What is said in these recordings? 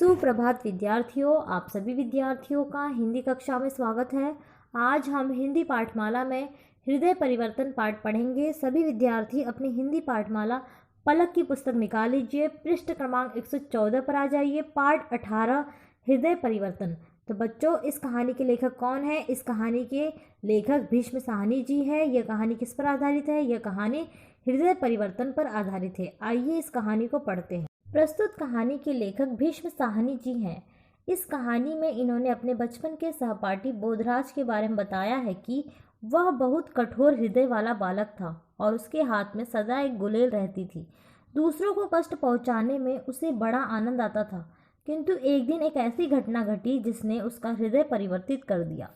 सुप्रभात विद्यार्थियों, आप सभी विद्यार्थियों का हिंदी कक्षा में स्वागत है। आज हम हिंदी पाठमाला में हृदय परिवर्तन पाठ पढ़ेंगे। सभी विद्यार्थी अपनी हिंदी पाठमाला पलक की पुस्तक निकाल लीजिए, पृष्ठ क्रमांक 114 पर आ जाइए। पाठ 18 हृदय परिवर्तन। तो बच्चों, इस कहानी के लेखक कौन है? इस कहानी के लेखक भीष्म साहनी जी है। यह कहानी किस पर आधारित है? यह कहानी हृदय परिवर्तन पर आधारित है। आइए इस कहानी को पढ़ते हैं। प्रस्तुत कहानी के लेखक भीष्म साहनी जी हैं। इस कहानी में इन्होंने अपने बचपन के सहपाठी बोधराज के बारे में बताया है कि वह बहुत कठोर हृदय वाला बालक था और उसके हाथ में सदा एक गुलेल रहती थी। दूसरों को कष्ट पहुंचाने में उसे बड़ा आनंद आता था, किंतु एक दिन एक ऐसी घटना घटी जिसने उसका हृदय परिवर्तित कर दिया।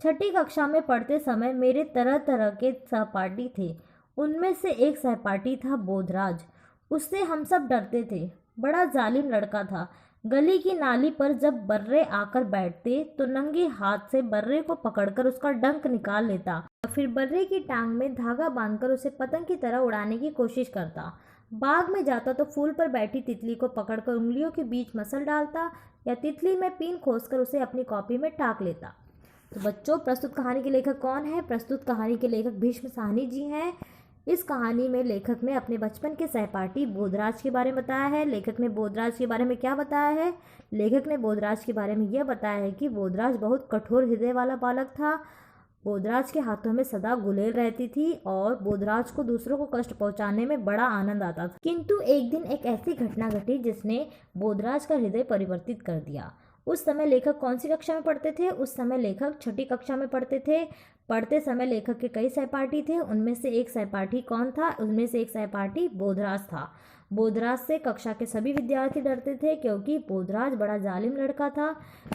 छठी कक्षा में पढ़ते समय मेरे तरह तरह के सहपाठी थे। उनमें से एक सहपाठी था बोधराज। उससे हम सब डरते थे। बड़ा जालिम लड़का था। गली की नाली पर जब बर्रे आकर बैठते तो नंगे हाथ से बर्रे को पकड़कर उसका डंक निकाल लेता और फिर बर्रे की टांग में धागा बांधकर उसे पतंग की तरह उड़ाने की कोशिश करता। बाग में जाता तो फूल पर बैठी तितली को पकड़कर उंगलियों के बीच मसल डालता या तितली में पीन खोसकर उसे अपनी कॉपी में टाक लेता। तो बच्चों, प्रस्तुत कहानी के लेखक कौन है? प्रस्तुत कहानी के लेखक भीष्म साहनी जी हैं। इस कहानी में लेखक ने अपने बचपन के सहपाठी बोधराज के बारे में बताया है। लेखक ने बोधराज के बारे में क्या बताया है? लेखक ने बोधराज के बारे में यह बताया है कि बोधराज बहुत कठोर हृदय वाला बालक था। बोधराज के हाथों में सदा गुलेल रहती थी और बोधराज को दूसरों को कष्ट पहुंचाने में बड़ा आनंद आता था। किंतु एक दिन एक ऐसी घटना घटी जिसने बोधराज का हृदय परिवर्तित कर दिया। उस समय लेखक कौन सी कक्षा में पढ़ते थे? उस समय लेखक छठी कक्षा में पढ़ते थे। पढ़ते समय लेखक के कई सहपाठी थे। उनमें से एक सहपाठी कौन था? उनमें से एक सहपाठी बोधराज था। बोधराज से कक्षा के सभी विद्यार्थी डरते थे क्योंकि बोधराज बड़ा जालिम लड़का था।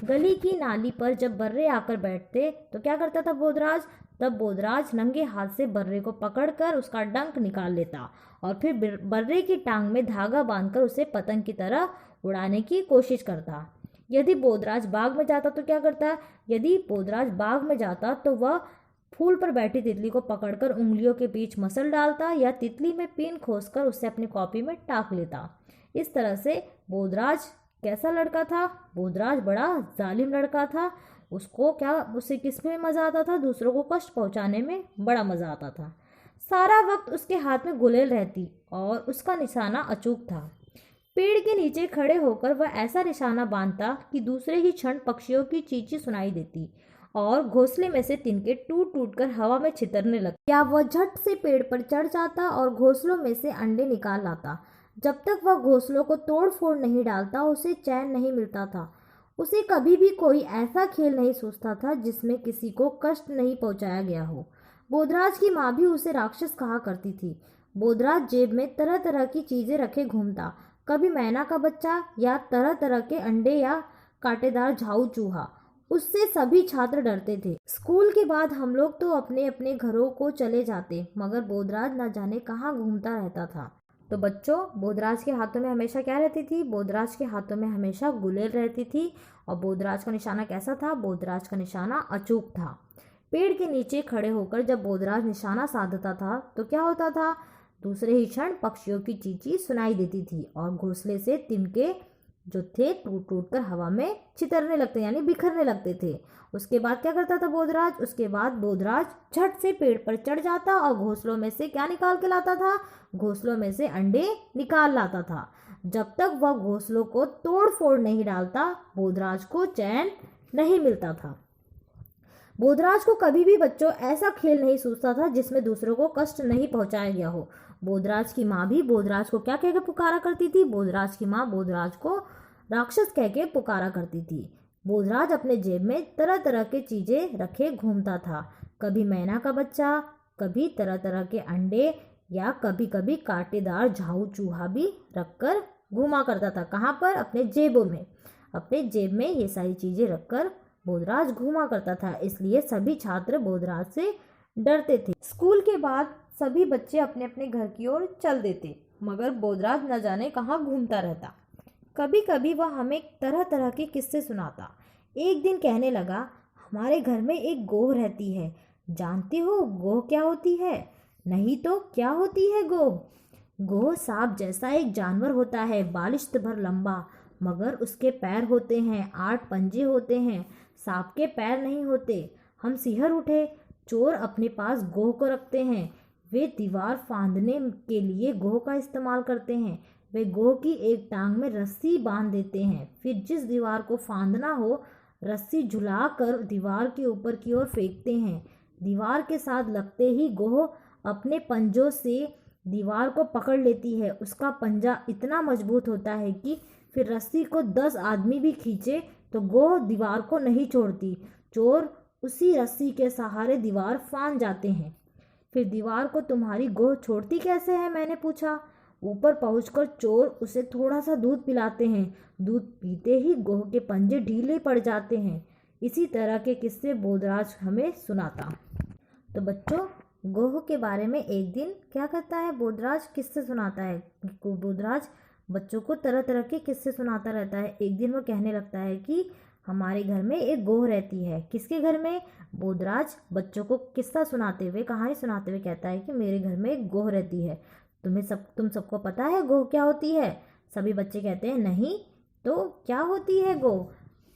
गली की नाली पर जब बर्रे आकर बैठते तो क्या करता था बोधराज? तब बोधराज नंगे हाथ से बर्रे को पकड़कर उसका डंक निकाल लेता और फिर बर्रे की टांग में धागा बांधकर उसे पतंग की तरह उड़ाने की कोशिश करता। यदि बोधराज बाग में जाता तो क्या करता? यदि बोधराज बाग में जाता तो वह फूल पर बैठी तितली को पकड़कर उंगलियों के बीच मसल डालता या तितली में पीन खोसकर उसे अपनी कॉपी में टाक लेता। इस तरह से बोधराज कैसा लड़का था? बोधराज बड़ा जालिम लड़का था। उसे किस में मज़ा आता था? दूसरों को कष्ट पहुंचाने में बड़ा मज़ा आता था। सारा वक्त उसके हाथ में गुलेल रहती और उसका निशाना अचूक था। पेड़ के नीचे खड़े होकर वह ऐसा निशाना बांधता कि दूसरे ही क्षण पक्षियों की चींची सुनाई देती और घोंसले में से तिनके टूट टूट कर हवा में छितरने लगते। या वह झट से पेड़ पर चढ़ जाता और घोंसलों में से अंडे निकाल लाता। जब तक वह घोंसलों को तोड़ फोड़ नहीं डालता उसे चैन नहीं मिलता था। उसे कभी भी कोई ऐसा खेल नहीं सूझता था जिसमें किसी को कष्ट नहीं पहुंचाया गया हो। बोधराज की माँ भी उसे राक्षस कहा करती थी। बोधराज जेब में तरह तरह की चीजें रखे घूमता, कभी मैना का बच्चा या तरह तरह के अंडे या कांटेदार झाऊ चूहा। उससे सभी छात्र डरते थे। स्कूल के बाद हम लोग तो अपने अपने घरों को चले जाते, मगर बोधराज न जाने कहाँ घूमता रहता था। तो बच्चों, बोधराज के हाथों में हमेशा क्या रहती थी? बोधराज के हाथों में हमेशा गुलेल रहती थी। और बोधराज का निशाना कैसा था? बोधराज का निशाना अचूक था। पेड़ के नीचे खड़े होकर जब बोधराज निशाना साधता था तो क्या होता था? दूसरे ही क्षण पक्षियों की चींची सुनाई देती थी और घोंसले से तिनके जो थे टूट टूट कर हवा में छितरने लगते यानी बिखरने लगते थे। उसके बाद क्या करता था बोधराज? उसके बाद बोधराज झट से पेड़ पर चढ़ जाता और घोंसलों में से क्या निकाल के लाता था? घोंसलों में से अंडे निकाल लाता था। जब तक वह घोंसलों को तोड़ फोड़ नहीं डालता बोधराज को चैन नहीं मिलता था। बोधराज को कभी भी बच्चों ऐसा खेल नहीं सूझता था जिसमें दूसरों को कष्ट नहीं पहुंचाया गया हो। बोधराज की माँ भी बोधराज को क्या कहकर पुकारा करती थी? बोधराज की माँ बोधराज को राक्षस कह के पुकारा करती थी। बोधराज अपने जेब में तरह तरह के चीजें रखे घूमता था, कभी मैना का बच्चा, कभी तरह तरह के अंडे या कभी कभी कांटेदार झाऊ चूहा भी रखकर घूमा करता था। कहाँ पर? अपने जेबों में। अपने जेब में ये सारी चीजें रखकर बोधराज घूमा करता था। इसलिए सभी छात्र बोधराज से डरते थे। स्कूल के बाद सभी बच्चे अपने अपने घर की ओर चल देते, मगर बोधराज न जाने कहाँ घूमता रहता। कभी कभी वह हमें तरह तरह के किस्से सुनाता। एक दिन कहने लगा, हमारे घर में एक गोह रहती है। जानती हो गोह क्या होती है? नहीं तो क्या होती है गोह? गोह सांप जैसा एक जानवर होता है, बालिश्त भर लंबा। मगर उसके पैर होते हैं, 8 पंजे होते हैं, सांप के पैर नहीं होते। हम सिहर उठे। चोर अपने पास गोह को रखते हैं। वे दीवार फांदने के लिए गोह का इस्तेमाल करते हैं। वे गोह की एक टांग में रस्सी बांध देते हैं, फिर जिस दीवार को फांदना हो रस्सी झुलाकर दीवार के ऊपर की ओर फेंकते हैं। दीवार के साथ लगते ही गोह अपने पंजों से दीवार को पकड़ लेती है। उसका पंजा इतना मजबूत होता है कि फिर रस्सी को 10 आदमी भी खींचे तो गोह दीवार को नहीं छोड़ती। चोर उसी रस्सी के सहारे दीवार फांद जाते हैं। फिर दीवार को तुम्हारी गोह छोड़ती कैसे है, मैंने पूछा। ऊपर पहुंचकर चोर उसे थोड़ा सा दूध पिलाते हैं। दूध पीते ही गोह के पंजे ढीले पड़ जाते हैं। इसी तरह के किस्से बोधराज हमें सुनाता। तो बच्चों, गोह के बारे में एक दिन क्या करता है बोधराज, किस्से सुनाता है। बोधराज बच्चों को तरह तरह के किस्से सुनाता रहता है। एक दिन वो कहने लगता है कि हमारे घर में एक गोह रहती है। किसके घर में? बोधराज बच्चों को किस्सा सुनाते हुए, कहानी सुनाते हुए कहता है कि मेरे घर में एक गोह रहती है। तुम सबको पता है गोह क्या होती है? सभी बच्चे कहते हैं नहीं। तो क्या होती है गोह?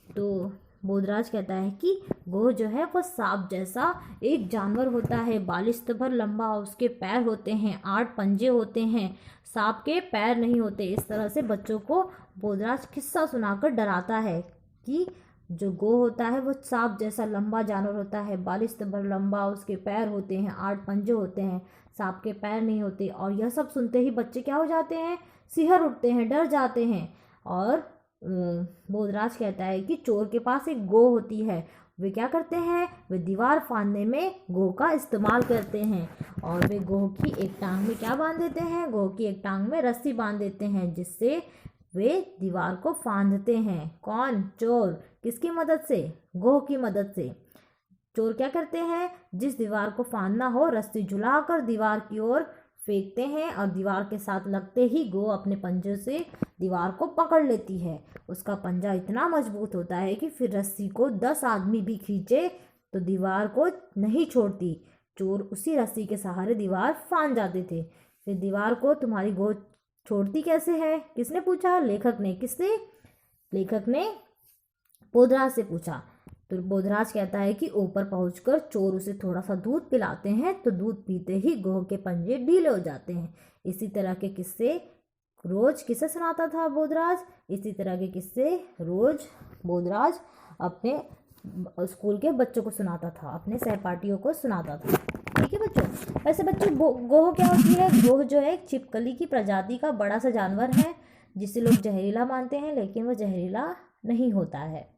तो बोधराज कहता है कि गोह जो है वो सांप जैसा एक जानवर होता है, बालिश्त भर लंबा, उसके पैर होते हैं, 8 पंजे होते हैं, सांप के पैर नहीं होते। इस तरह से बच्चों को बोधराज किस्सा सुनाकर डराता है कि जो गोह होता है वो सांप जैसा लंबा जानवर होता है, बालिश्त भर लंबा, उसके पैर होते हैं, 8 पंजे होते हैं, सांप के पैर नहीं होते। और यह सब सुनते ही बच्चे क्या हो जाते हैं? सिहर उठते हैं, डर जाते हैं। और बोधराज कहता है कि चोर के पास एक गोह होती है। वे क्या करते हैं? वे दीवार फांदने में गोह का इस्तेमाल करते हैं। और वे गोह की एक टांग में क्या बांध देते हैं? गोह की एक टांग में रस्सी बांध देते हैं, जिससे वे दीवार को फांदते हैं। कौन? चोर। किसकी मदद से? गोह की मदद से। चोर क्या करते हैं? जिस दीवार को फांदना हो रस्सी झुलाकर दीवार की ओर फेंकते हैं और दीवार के साथ लगते ही गोह अपने पंजों से दीवार को पकड़ लेती है। उसका पंजा इतना मजबूत होता है कि फिर रस्सी को 10 आदमी भी खींचे तो दीवार को नहीं छोड़ती। चोर उसी रस्सी के सहारे दीवार फांद जाते थे। फिर दीवार को तुम्हारी गोह छोड़ती कैसे है? किसने पूछा? लेखक ने। किससे? लेखक ने बोधराज से पूछा। तो बोधराज कहता है कि ऊपर पहुंचकर चोर उसे थोड़ा सा दूध पिलाते हैं तो दूध पीते ही गोह के पंजे ढीले हो जाते हैं। इसी तरह के किस्से रोज किसे सुनाता था बोधराज? इसी तरह के किस्से रोज बोधराज अपने स्कूल के बच्चों को सुनाता था, अपने सहपाठियों को सुनाता था। ठीक है बच्चों। वैसे बच्चों, गोह क्या होती है? गोह जो है एक छिपकली की प्रजाति का बड़ा सा जानवर है, जिसे लोग जहरीला मानते हैं, लेकिन वह जहरीला नहीं होता है।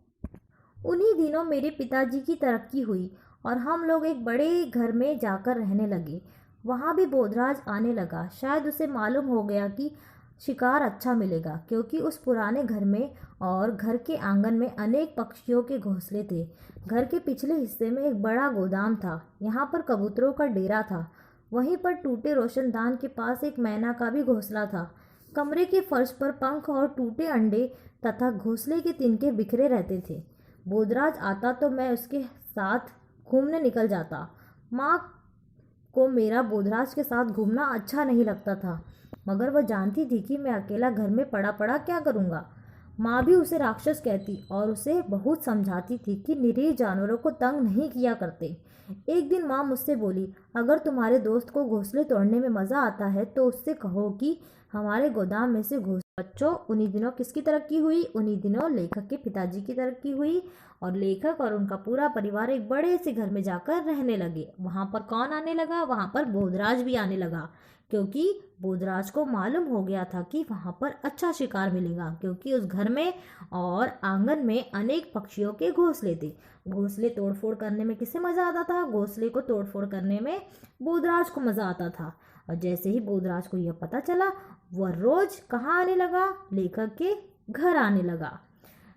उन्हीं दिनों मेरे पिताजी की तरक्की हुई और हम लोग एक बड़े घर में जाकर रहने लगे। वहाँ भी बोधराज आने लगा। शायद उसे मालूम हो गया कि शिकार अच्छा मिलेगा, क्योंकि उस पुराने घर में और घर के आंगन में अनेक पक्षियों के घोंसले थे। घर के पिछले हिस्से में एक बड़ा गोदाम था। यहाँ पर कबूतरों का डेरा था। वहीं पर टूटे रोशनदान के पास एक मैना का भी घोंसला था। कमरे के फर्श पर पंख और टूटे अंडे तथा घोंसले के तिनके बिखरे रहते थे। बोधराज आता तो मैं उसके साथ घूमने निकल जाता। माँ को मेरा बोधराज के साथ घूमना अच्छा नहीं लगता था, मगर वह जानती थी कि मैं अकेला घर में पड़ा पड़ा क्या करूँगा। माँ भी उसे राक्षस कहती और उसे बहुत समझाती थी कि निरीह जानवरों को तंग नहीं किया करते। एक दिन माँ मुझसे बोली, अगर तुम्हारे दोस्त को घोंसले तोड़ने में मज़ा आता है तो उससे कहो कि हमारे गोदाम में से घोंसले। बच्चों, उन्हीं दिनों किसकी तरक्की हुई? उन्हीं दिनों लेखक के पिताजी की तरक्की हुई और लेखक और उनका पूरा परिवार एक बड़े से घर में जाकर रहने लगे। वहाँ पर कौन आने लगा? वहाँ पर बोधराज भी आने लगा, क्योंकि बोधराज को मालूम हो गया था कि वहाँ पर अच्छा शिकार मिलेगा, क्योंकि उस घर में और आंगन में अनेक पक्षियों के घोंसले थे। घोंसले तोड़फोड़ करने में किसे मज़ा आता था? घोंसले को तोड़फोड़ करने में बोधराज को मज़ा आता था। और जैसे ही बोधराज को यह पता चला, वह रोज कहाँ आने लगा? लेखक के घर आने लगा।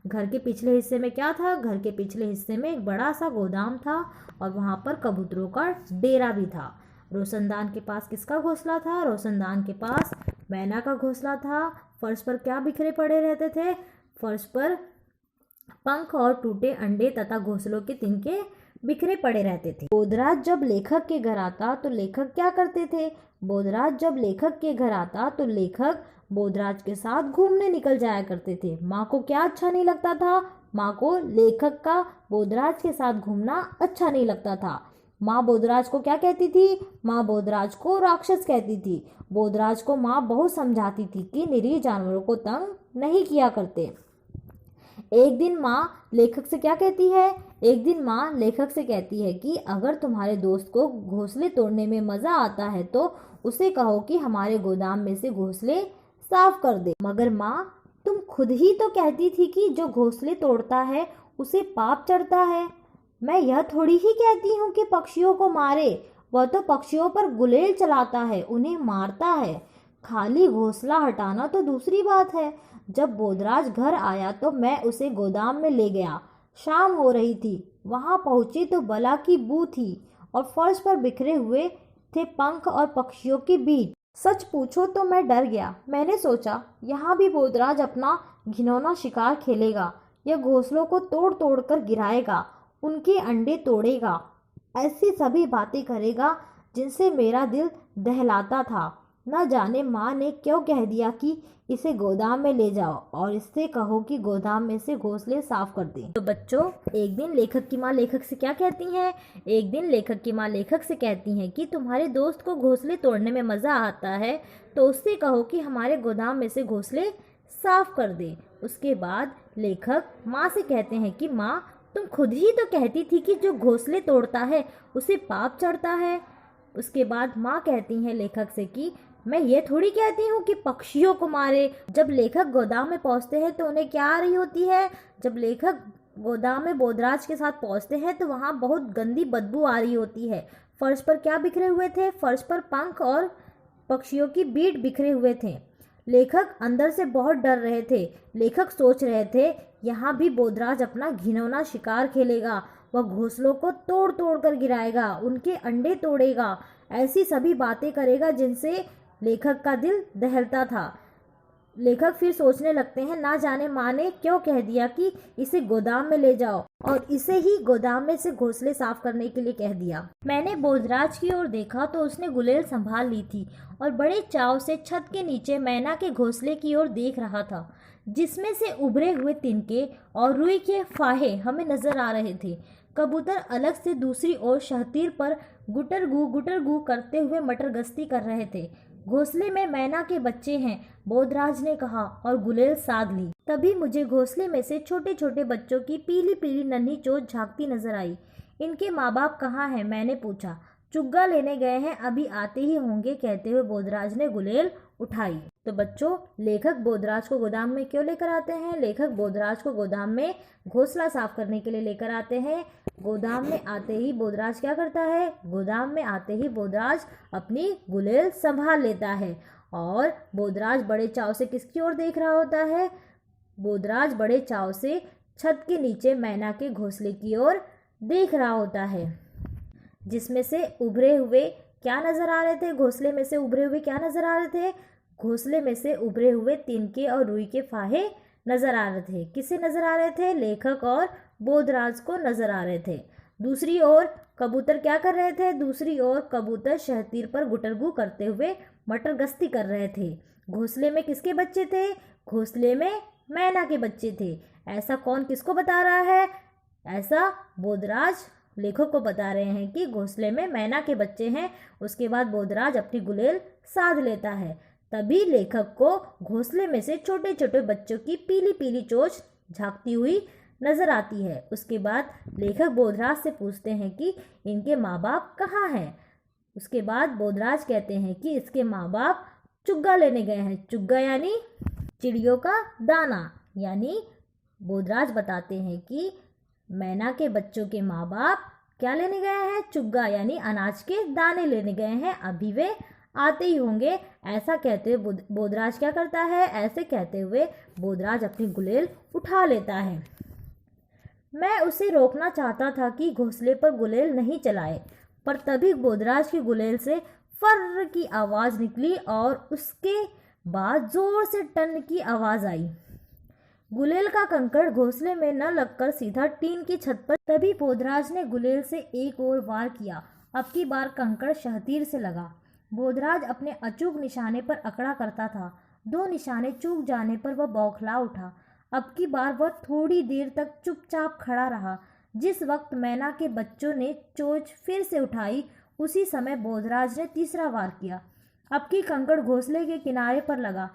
घर के पिछले हिस्से में क्या था? घर के पिछले हिस्से में एक बड़ा सा गोदाम था और वहाँ पर कबूतरों का डेरा भी था। रोशनदान के पास किसका घोंसला था? रोशनदान के पास मैना का घोंसला था। फर्श पर क्या बिखरे पड़े रहते थे? फर्श पर पंख और टूटे अंडे तथा घोंसलों के तिनके बिखरे पड़े रहते थे। बोधराज जब लेखक के घर आता तो लेखक क्या करते थे? बोधराज जब लेखक के घर आता तो लेखक बोधराज के साथ घूमने निकल जाया करते थे। माँ को क्या अच्छा नहीं लगता था? माँ को लेखक का बोधराज के साथ घूमना अच्छा नहीं लगता था। माँ बोधराज को क्या कहती थी? माँ बोधराज को राक्षस कहती थी। बोधराज को माँ बहुत समझाती थी कि निरीह जानवरों को तंग नहीं किया करते। एक दिन माँ लेखक से क्या कहती है? एक दिन माँ लेखक से कहती है कि अगर तुम्हारे दोस्त को घोंसले तोड़ने में मज़ा आता है तो उसे कहो कि हमारे गोदाम में से घोंसले साफ कर दे। मगर माँ, तुम खुद ही तो कहती थी कि जो घोंसले तोड़ता है उसे पाप चढ़ता है। मैं यह थोड़ी ही कहती हूँ कि पक्षियों को मारे। वह तो पक्षियों पर गुलेल चलाता है, उन्हें मारता है। खाली घोंसला हटाना तो दूसरी बात है। जब बोधराज घर आया तो मैं उसे गोदाम में ले गया। शाम हो रही थी। वहां पहुंची तो बला की बू थी और फर्श पर बिखरे हुए थे पंख और पक्षियों के बीच। सच पूछो तो मैं डर गया। मैंने सोचा यहाँ भी बोधराज अपना घिनौना शिकार खेलेगा। यह घोंसलों को तोड़ तोड़ कर गिराएगा, उनके अंडे तोड़ेगा, ऐसी सभी बातें करेगा जिनसे मेरा दिल दहलाता था। न जाने माँ ने क्यों कह दिया कि इसे गोदाम में ले जाओ और इससे कहो कि गोदाम में से घोंसले साफ कर दे। तो बच्चों, एक दिन लेखक की माँ लेखक से क्या कहती हैं? एक दिन लेखक की माँ लेखक से कहती हैं कि तुम्हारे दोस्त को घोंसले तोड़ने में मज़ा आता है तो उससे कहो कि हमारे गोदाम में से घोंसले साफ कर दे। उसके बाद लेखक माँ से कहते हैं कि माँ, तुम खुद ही तो कहती थी कि जो घोंसले तोड़ता है उसे पाप चढ़ता है। उसके बाद माँ कहती हैं लेखक से कि मैं ये थोड़ी कहती हूँ कि पक्षियों को मारे। जब लेखक गोदाम में पहुँचते हैं तो उन्हें क्या आ रही होती है? जब लेखक गोदाम में बोधराज के साथ पहुँचते हैं तो वहाँ बहुत गंदी बदबू आ रही होती है। फर्श पर क्या बिखरे हुए थे? फर्श पर पंख और पक्षियों की बीट बिखरे हुए थे। लेखक अंदर से बहुत डर रहे थे। लेखक सोच रहे थे यहाँ भी बोधराज अपना घिनौना शिकार खेलेगा। वह घोंसलों को तोड़ तोड़ कर गिराएगा, उनके अंडे तोड़ेगा, ऐसी सभी बातें करेगा जिनसे लेखक का दिल दहलता था। लेखक फिर सोचने लगते हैं ना जाने माँ ने क्यों कह दिया कि इसे गोदाम में ले जाओ और इसे ही गोदाम में से घोंसले साफ करने के लिए कह दिया। मैंने बोधराज की ओर देखा तो उसने गुलेल संभाल ली थी और बड़े चाव से छत के नीचे मैना के घोंसले की ओर देख रहा था, जिसमें से उभरे हुए तिनके और रुई के फाहे हमें नजर आ रहे थे। कबूतर अलग से दूसरी ओर शहतीर पर गुटर गू करते हुए मटर गश्ती कर रहे थे। घोंसले में मैना के बच्चे हैं, बोधराज ने कहा और गुलेल साध ली। तभी मुझे घोंसले में से छोटे छोटे बच्चों की पीली पीली नन्ही चोंच झांकती नजर आई। इनके माँ बाप कहाँ हैं? मैंने पूछा। चुग्गा लेने गए हैं, अभी आते ही होंगे, कहते हुए बोधराज ने गुलेल उठाई। तो बच्चों, लेखक बोधराज को गोदाम में क्यों लेकर आते हैं? लेखक बोधराज को गोदाम में घोंसला साफ करने के लिए लेकर आते हैं। गोदाम में आते ही बोधराज क्या करता है? गोदाम में आते ही बोधराज अपनी गुलेल संभाल लेता है और बोधराज बड़े चाव से किसकी ओर देख रहा होता है? बोधराज बड़े चाव से छत के नीचे मैना के घोंसले की ओर देख रहा होता है, जिसमें से उभरे हुए क्या नजर आ रहे थे? घोंसले में से उभरे हुए क्या नजर आ रहे थे? घोंसले में से उभरे हुए तिनके और रुई के फाहे नजर आ रहे थे। किसे नजर आ रहे थे? लेखक और बोधराज को नजर आ रहे थे। दूसरी ओर कबूतर क्या कर रहे थे? दूसरी ओर कबूतर शहतीर पर गुटरगू करते हुए मटर गश्ती कर रहे थे। घोंसले में किसके बच्चे थे? घोंसले में मैना के बच्चे थे। ऐसा कौन किसको बता रहा है? ऐसा बोधराज लेखक को बता रहे हैं कि घोंसले में मैना के बच्चे हैं। उसके बाद बोधराज अपनी गुलेल साध लेता है। तभी लेखक को घोंसले में से छोटे छोटे बच्चों की पीली पीली चोंच झांकती हुई नजर आती है। उसके बाद लेखक बोधराज से पूछते हैं कि इनके माँ बाप कहाँ हैं। उसके बाद बोधराज कहते हैं कि इसके माँ बाप चुग्गा लेने गए हैं। चुग्गा यानी चिड़ियों का दाना। यानी बोधराज बताते हैं कि मैना के बच्चों के माँ बाप क्या लेने गए हैं? चुग्गा यानी अनाज के दाने लेने गए हैं, अभी वे आते ही होंगे। ऐसा कहते हुए बोधराज क्या करता है? ऐसे कहते हुए बोधराज अपनी गुलेल उठा लेता है। मैं उसे रोकना चाहता था कि घोंसले पर गुलेल नहीं चलाए, पर तभी बोधराज की गुलेल से फर्र की आवाज़ निकली और उसके बाद जोर से टन की आवाज़ आई। गुलेल का कंकड़ घोंसले में न लगकर सीधा टीन की छत पर। तभी बोधराज ने गुलेल से एक और वार किया। अब की बार कंकड़ शहतीर से लगा। बोधराज अपने अचूक निशाने पर अकड़ा करता था। 2 निशाने चूक जाने पर वह बौखला उठा। अब की बार वह थोड़ी देर तक चुपचाप खड़ा रहा। जिस वक्त मैना के बच्चों ने चोंच फिर से उठाई, उसी समय बोधराज ने तीसरा वार किया। अब की कंकड़ घोंसले के किनारे पर लगा।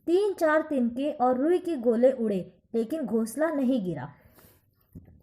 3-4 तिनके और रुई के गोले उड़े, लेकिन घोंसला नहीं गिरा।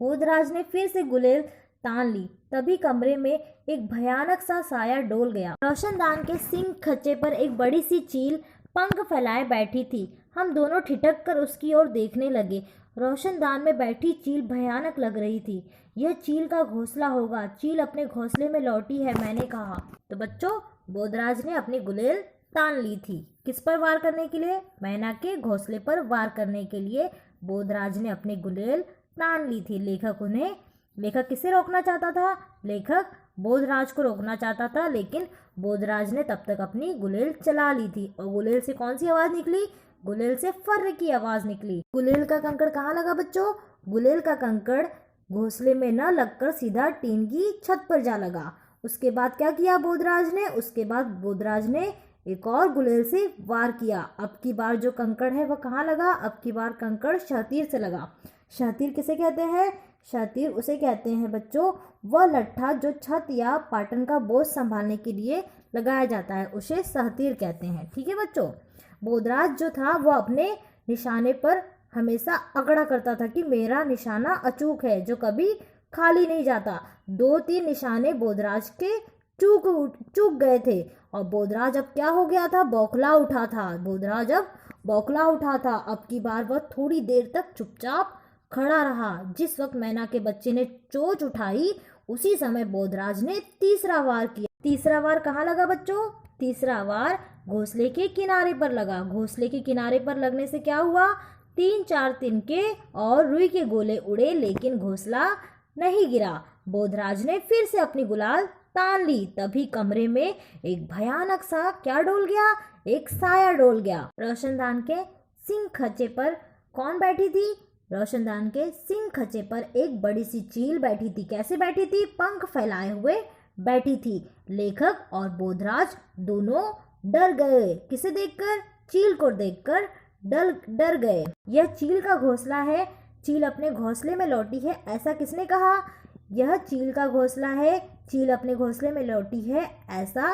बोधराज ने फिर से गुलेल तान ली। तभी कमरे में एक भयानक सा साया डोल गया। रोशनदान के सिंह खच्चे पर एक बड़ी सी चील पंख फैलाए बैठी थी। हम दोनों ठिठक कर उसकी ओर देखने लगे। रोशनदान में बैठी चील भयानक लग रही थी। यह चील का घोंसला होगा। चील अपने घोंसले में लौटी है, मैंने कहा। तो बच्चों, बोधराज ने अपनी गुलेल तान ली थी। किस पर वार करने के लिए? मैना के घोंसले पर वार करने के लिए बोधराज ने अपनी गुलेल तान ली थी। लेखक किसे रोकना चाहता था? लेखक बोधराज को रोकना चाहता था, लेकिन बोधराज ने तब तक अपनी गुलेल चला ली थी। और गुलेल से कौन सी आवाज निकली? गुलेल से फर्र की आवाज निकली। गुलेल का कंकड़ कहाँ लगा बच्चों? गुलेल का कंकड़ घोंसले में न लगकर सीधा टीन की छत पर जा लगा। उसके बाद क्या किया बोधराज ने? उसके बाद बोधराज ने एक और गुलेल से वार किया। अब की बार जो कंकड़ है वह कहाँ लगा? अब की बार कंकड़ शहतीर से लगा। शहतीर किसे कहते हैं? शहतीर उसे कहते हैं बच्चों, वह लट्ठा जो छत या पाटन का बोझ संभालने के लिए लगाया जाता है, उसे शहतीर कहते हैं। ठीक है बच्चों। बोधराज जो था वह अपने निशाने पर हमेशा अकड़ा करता था कि मेरा निशाना अचूक है, जो कभी खाली नहीं जाता। 2-3 निशाने बोधराज के चूक गए थे और बोधराज अब क्या हो गया था? बौखला उठा था। बोधराज अब बौखला उठा था। अब की बार वह थोड़ी देर तक चुपचाप खड़ा रहा। जिस वक्त मैना के बच्चे ने चोंच उठाई, उसी समय बोधराज ने तीसरा वार किया। तीसरा वार कहाँ लगा बच्चों? तीसरा वार घोंसले के किनारे पर लगा। घोंसले के किनारे पर लगने से क्या हुआ? 3-4 तिनके और रुई के गोले उड़े, लेकिन घोंसला नहीं गिरा। बोधराज ने फिर से अपनी गुलाल तान ली। तभी कमरे में एक भयानक सा क्या डोल गया? एक साया डोल गया। रोशनदान के सिंह खच्चे पर कौन बैठी थी? रोशनदान के सिंह खच्चे पर एक बड़ी सी चील बैठी थी। कैसे बैठी थी? पंख फैलाए हुए बैठी थी। लेखक और बोधराज दोनों डर गए। किसे देखकर? चील को देखकर डर गए। यह चील का घोंसला है। चील अपने घोंसले में लौटी है, ऐसा किसने कहा? यह चील का घोंसला है। चील अपने घोंसले में लौटी है, ऐसा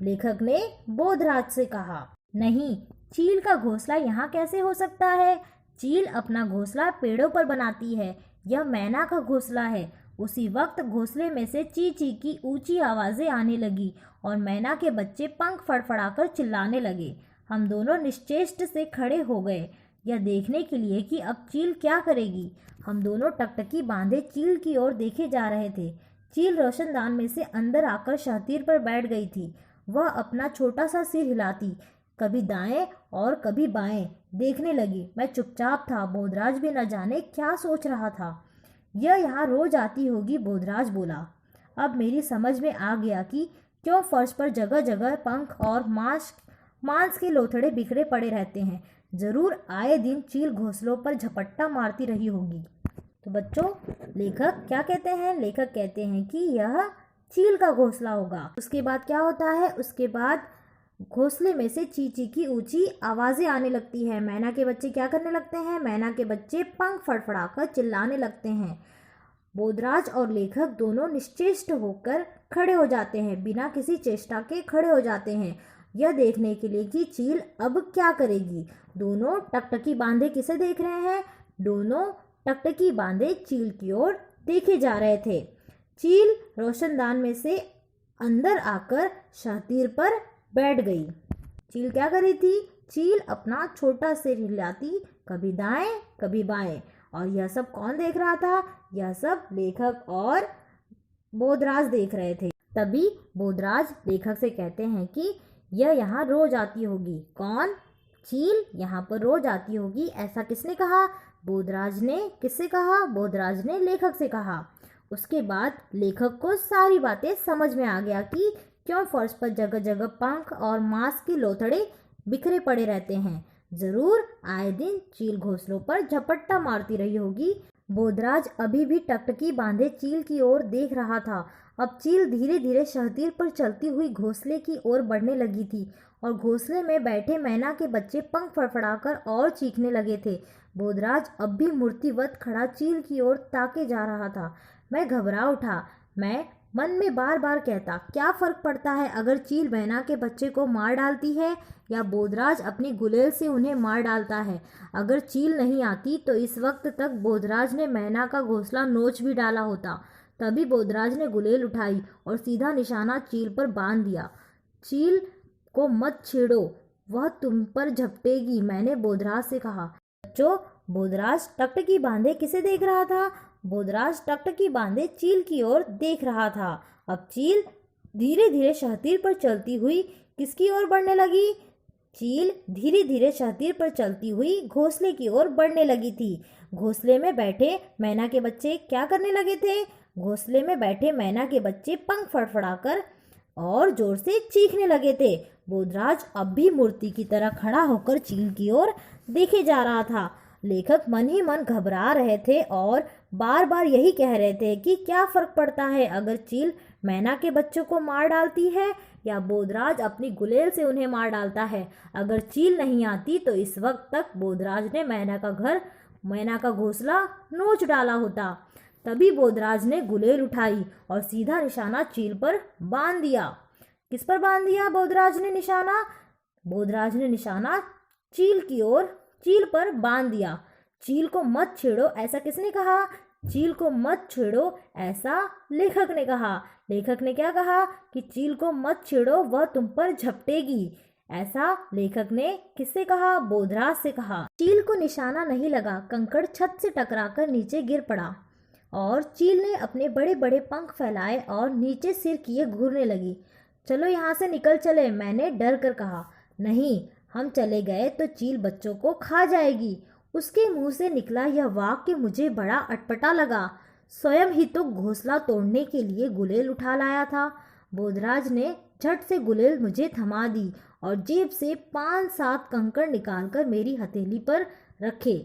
लेखक ने बोधराज से कहा। नहीं, चील का घोंसला यहाँ कैसे हो सकता है? चील अपना घोंसला पेड़ों पर बनाती है। यह मैना का घोंसला है। उसी वक्त घोंसले में से ची ची की ऊंची आवाजें आने लगी और मैना के बच्चे पंख फड़फड़ाकर चिल्लाने लगे। हम दोनों निश्चेष्ट से खड़े हो गए, यह देखने के लिए कि अब चील क्या करेगी। हम दोनों टकटकी बांधे चील की ओर देखे जा रहे थे। चील रोशनदान में से अंदर आकर शहतीर पर बैठ गई थी। वह अपना छोटा सा सिर हिलाती, कभी दाएं और कभी बाएं देखने लगी। मैं चुपचाप था। बोधराज भी न जाने क्या सोच रहा था। यह यहाँ रोज आती होगी, बोधराज बोला। अब मेरी समझ में आ गया कि क्यों फर्श पर जगह जगह पंख और मांस के लोथड़े बिखरे पड़े रहते हैं। जरूर आए दिन चील घोंसलों पर झपट्टा मारती रही होगी। तो बच्चों, लेखक क्या कहते हैं? लेखक कहते हैं कि यह चील का घोंसला होगा। उसके बाद क्या होता है? उसके बाद घोंसले में से ची ची की ऊंची आवाजें आने लगती है। मैना के बच्चे क्या करने लगते हैं? मैना के बच्चे पंख फड़फड़ाकर चिल्लाने लगते हैं। बोधराज और लेखक दोनों निश्चेष्ट होकर खड़े हो जाते हैं, बिना किसी चेष्टा के खड़े हो जाते हैं, यह देखने के लिए कि चील अब क्या करेगी। दोनों टकटकी बांधे किसे देख रहे हैं? दोनों टकटकी बांधे चील की ओर देखे जा रहे थे। चील रोशनदान में से अंदर आकर शहतीर पर बैठ गई। चील क्या कर रही थी? चील अपना छोटा सिर हिलाती, कभी दाएं कभी बाएं। और यह सब कौन देख रहा था? यह सब लेखक और बोधराज देख रहे थे। तभी बोधराज लेखक से कहते हैं कि यह यहाँ रोज आती होगी। कौन? चील यहाँ पर रोज आती होगी, ऐसा किसने कहा? बोधराज ने। किससे कहा? बोधराज ने लेखक से कहा। उसके बाद लेखक को सारी बातें समझ में आ गया कि क्यों फर्श पर जगह जगह पंख और मांस के लोथड़े बिखरे पड़े रहते हैं। जरूर आए दिन चील घोंसलों पर झपट्टा मारती रही होगी। बोधराज अभी भी टकटकी बांधे चील की ओर देख रहा था। अब चील धीरे धीरे शहतीर पर चलती हुई घोंसले की ओर बढ़ने लगी थी और घोंसले में बैठे मैना के बच्चे पंख फड़फड़ाकर और चीखने लगे थे। बोधराज अब भी मूर्तिवत खड़ा चील की ओर ताके जा रहा था। मैं घबरा उठा। मैं मन में बार बार कहता, क्या फर्क पड़ता है अगर चील मैना के बच्चे को मार डालती है या बोधराज अपनी गुलेल से उन्हें मार डालता है। अगर चील नहीं आती तो इस वक्त तक बोधराज ने मैना का घोंसला नोच भी डाला होता। तभी बोधराज ने गुलेल उठाई और सीधा निशाना चील पर बांध दिया। चील को मत छेड़ो, वह तुम पर झपटेगी, मैंने बोधराज से कहा। बच्चों, बोधराज टकटकी बांधे किसे देख रहा था? बोधराज टकटकी बांधे चील की ओर देख रहा था। अब चील धीरे धीरे शहतीर पर चलती हुई किसकी ओर बढ़ने लगी? चील धीरे धीरे शहतीर पर चलती हुई घोंसले की ओर बढ़ने लगी थी। घोंसले में बैठे मैना के बच्चे क्या करने लगे थे? घोंसले में बैठे मैना के बच्चे पंख फड़फड़ाकर और जोर से चीखने लगे थे। बोधराज अब भी मूर्ति की तरह खड़ा होकर चील की ओर देखे जा रहा था। लेखक मन ही मन घबरा रहे थे और बार बार यही कह रहे थे कि क्या फर्क पड़ता है अगर चील मैना के बच्चों को मार डालती है या बोधराज अपनी गुलेल से उन्हें मार डालता है। अगर चील नहीं आती तो इस वक्त तक बोधराज ने मैना का घोंसला नोच डाला होता। तभी बोधराज ने गुलेल उठाई और सीधा निशाना चील पर बांध दिया। किस पर बांध दिया बोधराज ने निशाना? बोधराज ने निशाना चील पर बांध दिया। चील को मत छेड़ो, ऐसा किसने कहा? चील को मत छेड़ो, ऐसा लेखक ने कहा। लेखक ने क्या कहा? कि चील को मत छेड़ो, वह तुम पर झपटेगी। ऐसा लेखक ने किससे कहा? बोधराज से कहा। चील को निशाना नहीं लगा। कंकड़ छत से टकराकर नीचे गिर पड़ा और चील ने अपने बड़े बड़े पंख फैलाए और नीचे सिर किए घूरने लगी। चलो यहाँ से निकल चले, मैंने डर कर कहा। नहीं, हम चले गए तो चील बच्चों को खा जाएगी। उसके मुंह से निकला यह वाक्य मुझे बड़ा अटपटा लगा। स्वयं ही तो घोंसला तोड़ने के लिए गुलेल उठा लाया था। बोधराज ने झट से गुलेल मुझे थमा दी और जेब से 5-7 कंकड़ निकालकर मेरी हथेली पर रखे।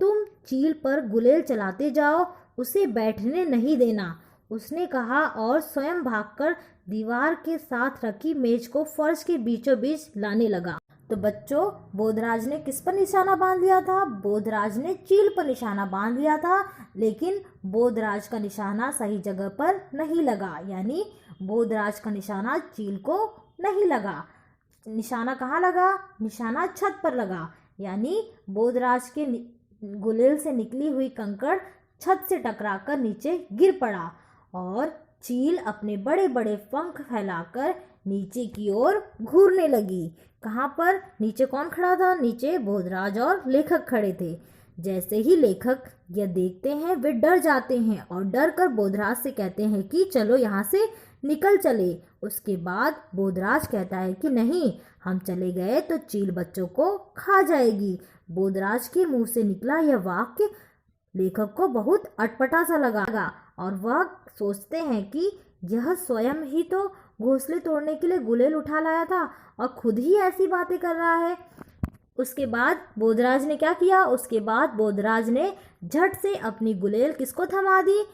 तुम चील पर गुलेल चलाते जाओ, उसे बैठने नहीं देना, उसने कहा और स्वयं भागकर दीवार के साथ रखी मेज को फर्श के बीचों बीच लाने लगा। तो बच्चों, बोधराज ने किस पर निशाना बांध लिया था? बोधराज ने चील पर निशाना बांध लिया था, लेकिन बोधराज का निशाना सही जगह पर नहीं लगा। यानी बोधराज का निशाना चील को नहीं लगा। निशाना कहाँ लगा? निशाना छत पर लगा। यानी बोधराज के गुलेल से निकली हुई कंकड़ छत से टकराकर नीचे गिर पड़ा और चील अपने बड़े बड़े पंख फैलाकर नीचे की ओर घूरने लगी। कहाँ पर? नीचे कौन खड़ा था? नीचे बोधराज और लेखक खड़े थे। जैसे ही लेखक यह देखते हैं वे डर जाते हैं और डर कर बोधराज से कहते हैं कि चलो यहाँ से निकल चले। उसके बाद बोधराज कहता है कि नहीं, हम चले गए तो चील बच्चों को खा जाएगी। बोधराज के मुंह से निकला यह वाक्य लेखक को बहुत अटपटा सा लगा और वह सोचते हैं कि यह स्वयं ही तो घोंसले तोड़ने के लिए गुलेल उठा लाया था और खुद ही ऐसी बातें कर रहा है। उसके बाद बोधराज ने क्या किया? उसके बाद बोधराज ने झट से अपनी गुलेल किसको थमा दी?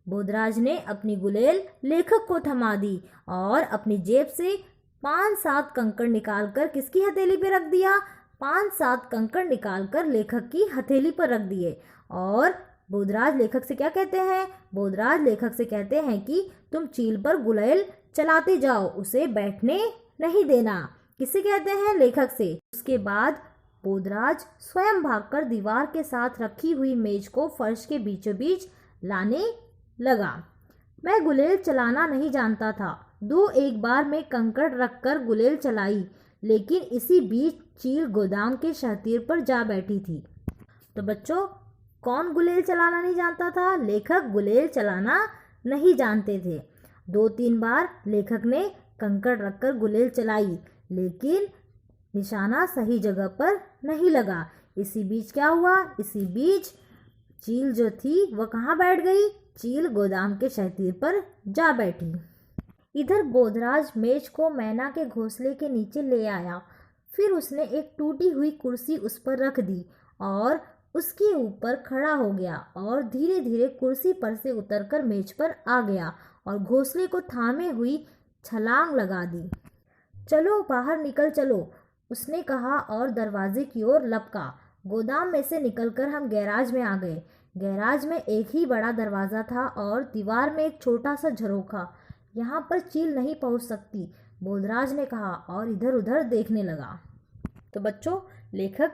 बोधराज ने अपनी गुलेल लेखक को थमा दी और अपनी जेब से 5-7 कंकड़ निकालकर किसकी हथेली पे रख दिया? 5-7 कंकड़ निकालकर लेखक की हथेली पर रख दिए। और बोधराज लेखक से क्या कहते हैं? बोधराज लेखक से कहते हैं कि तुम चील पर गुलेल चलाते जाओ, उसे बैठने नहीं देना। किससे कहते हैं? लेखक से। उसके बाद बोधराज स्वयं भागकर दीवार के साथ रखी हुई मेज को फर्श के बीचों बीच लाने लगा। मैं गुलेल चलाना नहीं जानता था। 2-1 बार मैं कंकड़ रखकर गुलेल चलाई, लेकिन इसी बीच चील गोदाम के शहतीर पर जा बैठी थी। तो बच्चों, कौन गुलेल चलाना नहीं जानता था? लेखक गुलेल चलाना नहीं जानते थे। 2-3 बार लेखक ने कंकड़ रखकर गुलेल चलाई, लेकिन निशाना सही जगह पर नहीं लगा। इसी बीच क्या हुआ? इसी बीच चील जो थी वह कहाँ बैठ गई? चील गोदाम के शहतीर पर जा बैठी। इधर बोधराज मेज को मैना के घोंसले के नीचे ले आया। फिर उसने एक टूटी हुई कुर्सी उस पर रख दी और उसके ऊपर खड़ा हो गया और धीरे धीरे कुर्सी पर से उतरकर मेज पर आ गया और घोंसले को थामे हुई छलांग लगा दी। चलो बाहर निकल चलो, उसने कहा और दरवाजे की ओर लपका। गोदाम में से निकलकर हम गैराज में आ गए। गैराज में एक ही बड़ा दरवाज़ा था और दीवार में एक छोटा सा झरोखा। यहाँ पर चील नहीं पहुँच सकती, बोधराज ने कहा और इधर उधर देखने लगा। तो बच्चों, लेखक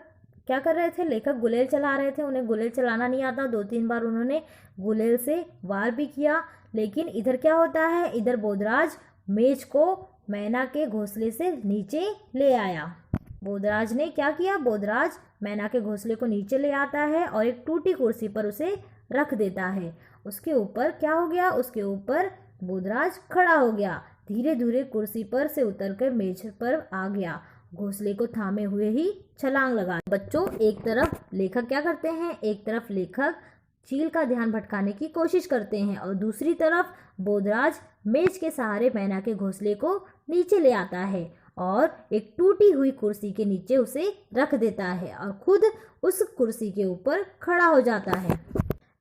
क्या कर रहे थे? लेखक गुलेल चला रहे थे। उन्हें गुलेल चलाना नहीं आता। 2-3 बार उन्होंने गुलेल से वार भी किया, लेकिन इधर क्या होता है, इधर बोधराज मेज को मैना के घोंसले से नीचे ले आया। बोधराज ने क्या किया? बोधराज मैना के घोंसले को नीचे ले आता है और एक टूटी कुर्सी पर उसे रख देता है। उसके ऊपर क्या हो गया? उसके ऊपर बोधराज खड़ा हो गया। धीरे धीरे कुर्सी पर से उतरकर मेज पर आ गया। घोंसले को थामे हुए ही छलांग लगा। बच्चों, एक तरफ लेखक क्या करते हैं? एक तरफ लेखक चील का ध्यान भटकाने की कोशिश करते हैं और दूसरी तरफ बोधराज मेज के सहारे मैना के घोंसले को नीचे ले आता है और एक टूटी हुई कुर्सी के नीचे उसे रख देता है और खुद उस कुर्सी के ऊपर खड़ा हो जाता है।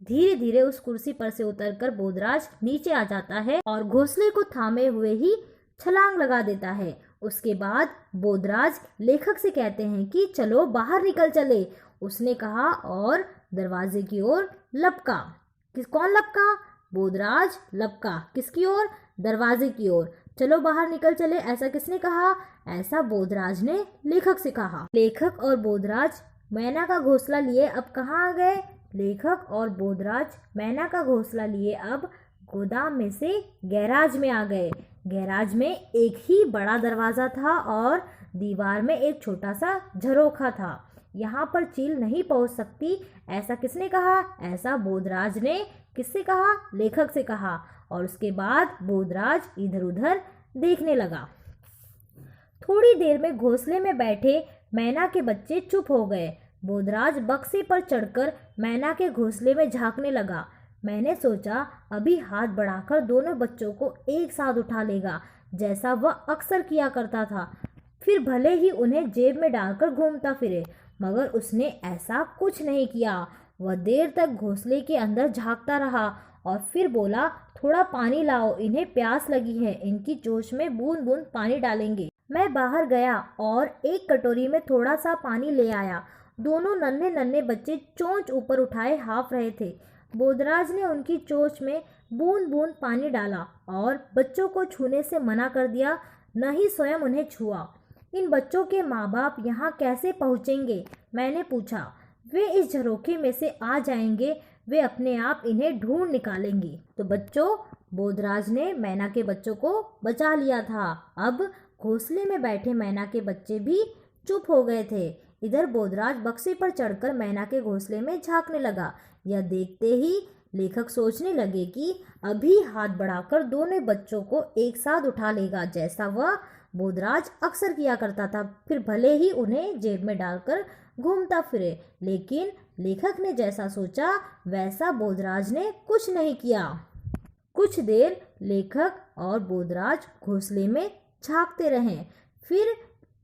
धीरे धीरे उस कुर्सी पर से उतरकर बोधराज नीचे आ जाता है और घोंसले को थामे हुए ही छलांग लगा देता है। उसके बाद बोधराज लेखक से कहते हैं कि चलो बाहर निकल चले, उसने कहा और दरवाजे की ओर लपका। कौन लपका? बोधराज लपका। किसकी ओर? दरवाजे की ओर। चलो बाहर निकल चले, ऐसा किसने कहा? ऐसा बोधराज ने लेखक से कहा। लेखक और बोधराज मैना का घोंसला लिए अब कहाँ आ गए? लेखक और बोधराज मैना का घोंसला लिए अब गोदाम में से गैराज में आ गए। गैराज में एक ही बड़ा दरवाज़ा था और दीवार में एक छोटा सा झरोखा था। यहाँ पर चील नहीं पहुँच सकती, ऐसा किसने कहा? ऐसा बोधराज ने किससे कहा? लेखक से कहा। और उसके बाद बोधराज इधर उधर देखने लगा। थोड़ी देर में घोंसले में बैठे मैना के बच्चे चुप हो गए। बोधराज बक्से पर चढ़कर मैना के घोंसले में झांकने लगा। मैंने सोचा अभी हाथ बढ़ाकर दोनों बच्चों को एक साथ उठा लेगा, जैसा वह अक्सर किया करता था। फिर भले ही उन्हें जेब में डालकर घूमता फिरे, मगर उसने ऐसा कुछ नहीं किया। वह देर तक घोंसले के अंदर झांकता रहा और फिर बोला, थोड़ा पानी लाओ, इन्हें प्यास लगी है, इनकी चोंच में बूंद बूंद पानी डालेंगे। मैं बाहर गया और एक कटोरी में थोड़ा सा पानी ले आया। दोनों नन्हे नन्हे बच्चे चोंच ऊपर उठाए हाँफ रहे थे। बोधराज ने उनकी चोंच में बूंद बूंद पानी डाला और बच्चों को छूने से मना कर दिया, न ही स्वयं उन्हें छुआ। इन बच्चों के माँ बाप यहाँ कैसे पहुँचेंगे? मैंने पूछा। वे इस झरोखे में से आ जाएंगे, वे अपने आप इन्हें ढूंढ निकालेंगे। तो बच्चों, बोधराज ने मैना के बच्चों को बचा लिया था। अब घोंसले में बैठे मैना के बच्चे भी चुप हो गए थे। इधर बोधराज बक्से पर चढ़कर मैना के घोंसले में झांकने लगा। यह देखते ही लेखक सोचने लगे कि अभी हाथ बढ़ाकर दोनों बच्चों को एक साथ उठा लेगा, जैसा वह बोधराज अक्सर किया करता था। फिर भले ही उन्हें जेब में डालकर घूमता फिरे, लेकिन लेखक ने जैसा सोचा वैसा बोधराज ने कुछ नहीं किया। कुछ देर लेखक और बोधराज घोंसले में झांकते रहे। फिर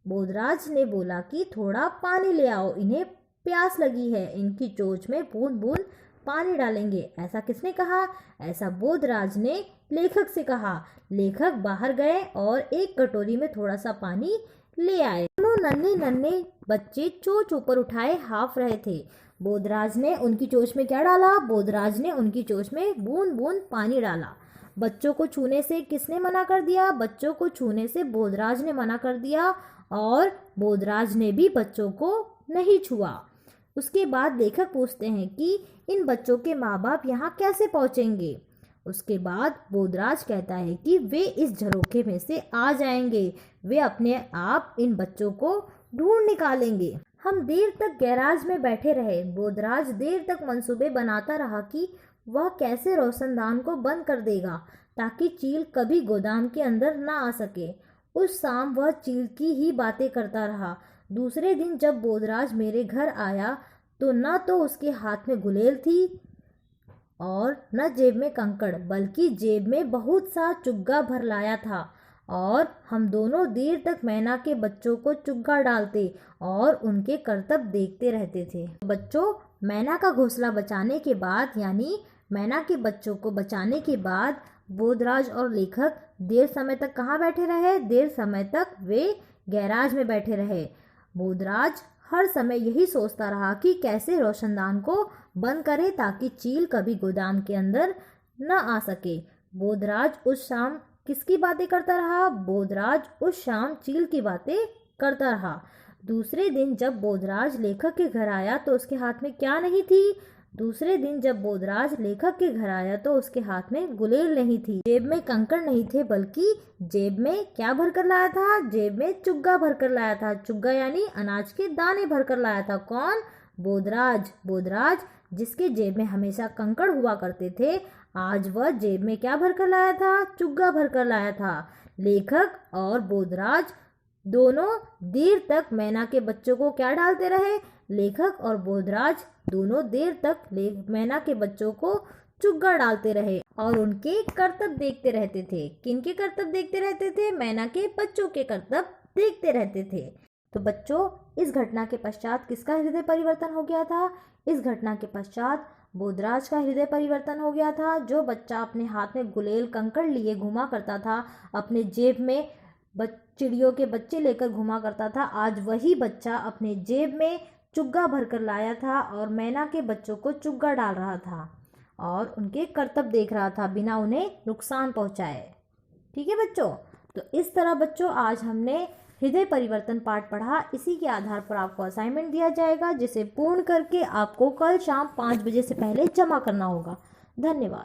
बोधराज ने बोला कि थोड़ा पानी ले आओ, इन्हें प्यास लगी है, इनकी चोंच में बूंद बूंद पानी डालेंगे। ऐसा किसने कहा? ऐसा बोधराज ने लेखक से कहा। लेखक बाहर गए और एक कटोरी में थोड़ा सा पानी ले आए। दोनों नन्हे नन्हे बच्चे चोंच ऊपर उठाए हाँफ रहे थे। बोधराज ने उनकी चोंच में क्या डाला? बोधराज ने उनकी चोंच में बूंद बूंद पानी डाला। बच्चों को छूने से किसने मना कर दिया? बच्चों को छूने से बोधराज ने मना कर दिया और बोधराज ने भी बच्चों को नहीं छुआ। उसके बाद लेखक पूछते हैं कि इन बच्चों के माँ बाप यहाँ कैसे पहुँचेंगे? उसके बाद बोधराज कहता है कि वे इस झरोखे में से आ जाएंगे, वे अपने आप इन बच्चों को ढूंढ निकालेंगे। हम देर तक गैराज में बैठे रहे। बोधराज देर तक मंसूबे बनाता रहा कि वह कैसे रोशनदान को बंद कर देगा ताकि चील कभी गोदाम के अंदर ना आ सके। उस शाम वह चील की ही बातें करता रहा। दूसरे दिन जब बोधराज मेरे घर आया तो न तो उसके हाथ में गुलेल थी और न जेब में कंकड़, बल्कि जेब में बहुत सा चुग्गा भर लाया था। और हम दोनों देर तक मैना के बच्चों को चुग्गा डालते और उनके करतब देखते रहते थे। बच्चों, मैना का घोंसला बचाने के बाद, यानी मैना के बच्चों को बचाने के बाद बोधराज और लेखक देर समय तक कहाँ बैठे रहे? देर समय तक वे गैराज में बैठे रहे। बोधराज हर समय यही सोचता रहा कि कैसे रोशनदान को बंद करे ताकि चील कभी गोदाम के अंदर न आ सके। बोधराज उस शाम किसकी बातें करता रहा? बोधराज उस शाम चील की बातें करता रहा। दूसरे दिन जब बोधराज लेखक के घर आया तो उसके हाथ में क्या नहीं थी? दूसरे दिन जब बोधराज लेखक के घर आया तो उसके हाथ में गुलेल नहीं थी, जेब में कंकड़ नहीं थे, बल्कि जेब में क्या भर कर लाया था? जेब में चुग्गा भर कर लाया था। चुग्गा यानी अनाज के दाने भर कर लाया था। कौन? बोधराज। बोधराज जिसके जेब में हमेशा कंकड़ हुआ करते थे, आज वह जेब में क्या भर कर लाया था? चुग्गा भर कर लाया था। लेखक और बोधराज दोनों देर तक मैना के बच्चों को क्या डालते रहे? लेखक और बोधराज दोनों देर तक मैना के बच्चों को चुग्गा डालते रहे और उनके करतब देखते रहते थे। किनके करतब देखते रहते थे? मैना के बच्चों के करतब देखते रहते थे। तो बच्चों, इस घटना के पश्चात किसका हृदय परिवर्तन हो गया था? इस घटना के पश्चात बोधराज का हृदय परिवर्तन हो गया था। जो बच्चा अपने हाथ में गुलेल कंकड़ लिए घुमा करता था, अपने जेब में चिड़ियों के बच्चे लेकर घुमा करता था, आज वही बच्चा अपने जेब में चुग्गा भरकर लाया था और मैना के बच्चों को चुग्गा डाल रहा था और उनके करतब देख रहा था बिना उन्हें नुकसान पहुंचाए। ठीक है बच्चों, तो इस तरह बच्चों आज हमने हृदय परिवर्तन पाठ पढ़ा। इसी के आधार पर आपको असाइनमेंट दिया जाएगा जिसे पूर्ण करके आपको कल शाम 5 बजे से पहले जमा करना होगा। धन्यवाद।